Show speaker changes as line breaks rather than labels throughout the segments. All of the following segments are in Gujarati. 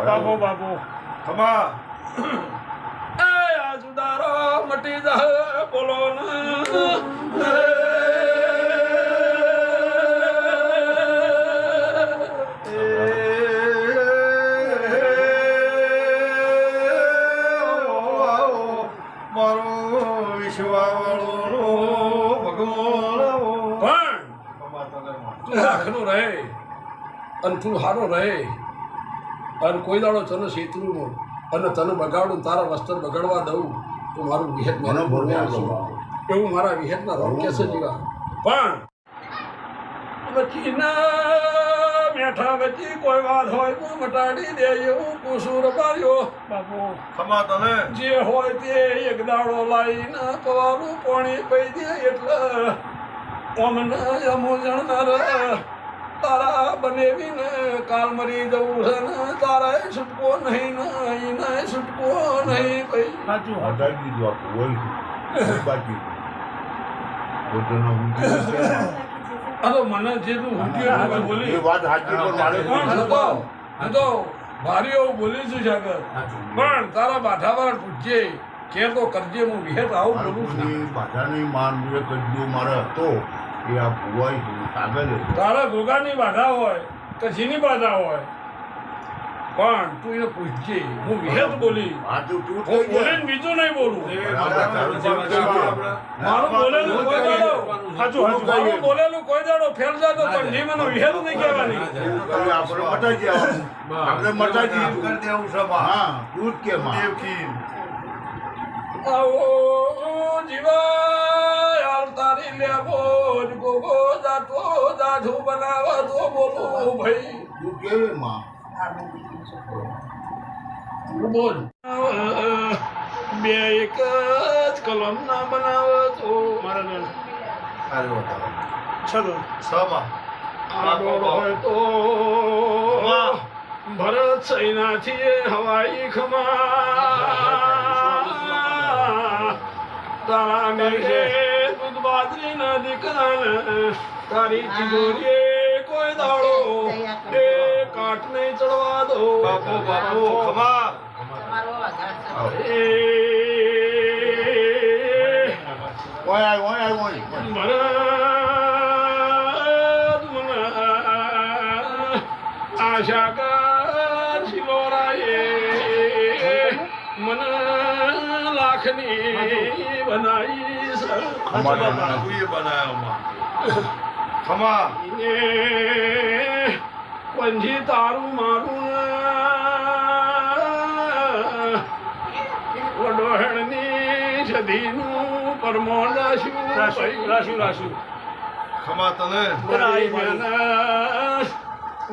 બાબો બાબો ખમા
આ જુદારો મટી જા બોલો
મારો વિશ્વાવાળો ભગવાન
તું રાખનો રહે અને તું હારો રહે અને કોઈ દાડો તને શેતરું અને તને બગાડું તારા વસ્ત્ર બગાડવા દઉં તો મારું વિહેત મને એવું મારા વિહેતના રોગ કેસે જીવા પણ વચીના બેઠા વચ્ચે કોઈ વાત હોય તો મટાડી દે એવું કુસુર પાડ્યો
બાપુ ખમા તને
જે હોય તે એક દાડો લાવીને પવારું પાણી પી દે એટલે અમને અમુ જણનાર તારા બનેવીને કાલ મરી જવું છે ને તારા છૂટકો નહીં ને એને છૂટકો નહીં ભાઈ
સાચું
હટાવી દીધું આપણું હોય બાકી
આ તો મને જેટલું ઊંઘ્યું બોલી
એ વાત સાચી પણ મારે
પણ તો ભારી એવું બોલી છું સાગર પણ તારા બાઠાવાળા પૂછજે કે તો કરજે હું વિહેત આવું બોલું છું
બાધાની માન કરજો મારે હતો એ આ ભુવાઈ કાગળ
તારા ગોગાની બાધા હોય કે જેની બાધા હોય પણ તું એને પૂછજે હું વિહેત બોલી
આ તો તું
હું
થઈ
બોલીને બીજું નહીં બોલું મારું બોલેલું કોઈ દાડો મારું બોલેલું કોઈ દાડો ફેલ જાતો પણ જે મને વિહેત નહીં કહેવાની
આપણે મટાઈ ગયા આપણે મટાઈ દીધું
કરી દેવું છે
હા તું જ કે માં
દેવકી
આવો જીવા યાર તારી લેવો ગોગો જાતો જાધુ બનાવા તો બોલો ભાઈ
તું કેવે માં
બોલ બે એક જ કલમ ના બનાવો તો મારા
સારું બતાવો
ચલો
સમા
આગળ હોય તો ભરત સૈનાથી હવાઈ ખમા તારા મેઘે દૂધ બાજરી ના દીકરાને તારી ચિગોરીએ કોઈ દાડો એ કાટ નહીં ચડવા દો
બાપુ બાપુ ખમા
એ
ઓય ઓય ઓય
ભરત મને આશા કર શિલોરાએ મને લાખની બનાવી
બાપુએ બનાવ્યો ખમા
પંજી તારું મારું વડોહણની સદીનું પરમોણ રાશું
ખમા તને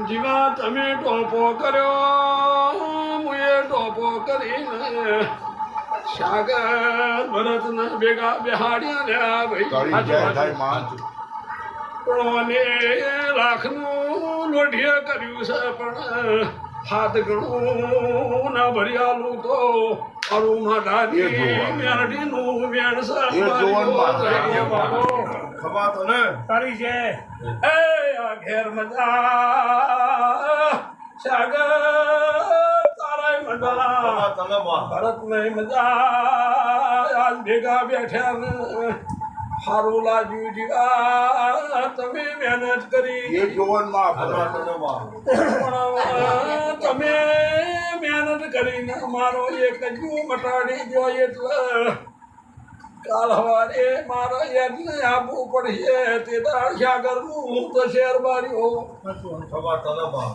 જીવા તમે ટોપો કર્યો મુએ ટોપો કરીને સાગર ભરત ના ભેગા બેહાડ્યા ને
તારી જય થાય માં
ભાઈ લાખનું લોઢીએ કર્યું છે પણ હાથ ગણું ના ભર્યાલું તો અરું માધાની મેરડીનું વેણ
ખમા તને
તારી છે એ આ ઘેર મજા સાગર તારાય મજા
ખમા તને માં
ભરત નહીં મજા આજ ભેગા બેઠા ને સારું લાગ્યું જીવા તમે મહેનત કરી
એ જોવન માં
ખમા તને માં
પણ તમે મહેનત કરીને મારો એક જ મટાડી દો એટલે કાલ સવારે મારા યજ્ઞ આપવું પડશે તે દાળ સાગરનું તો શેર માર્યો
ખમા તને માં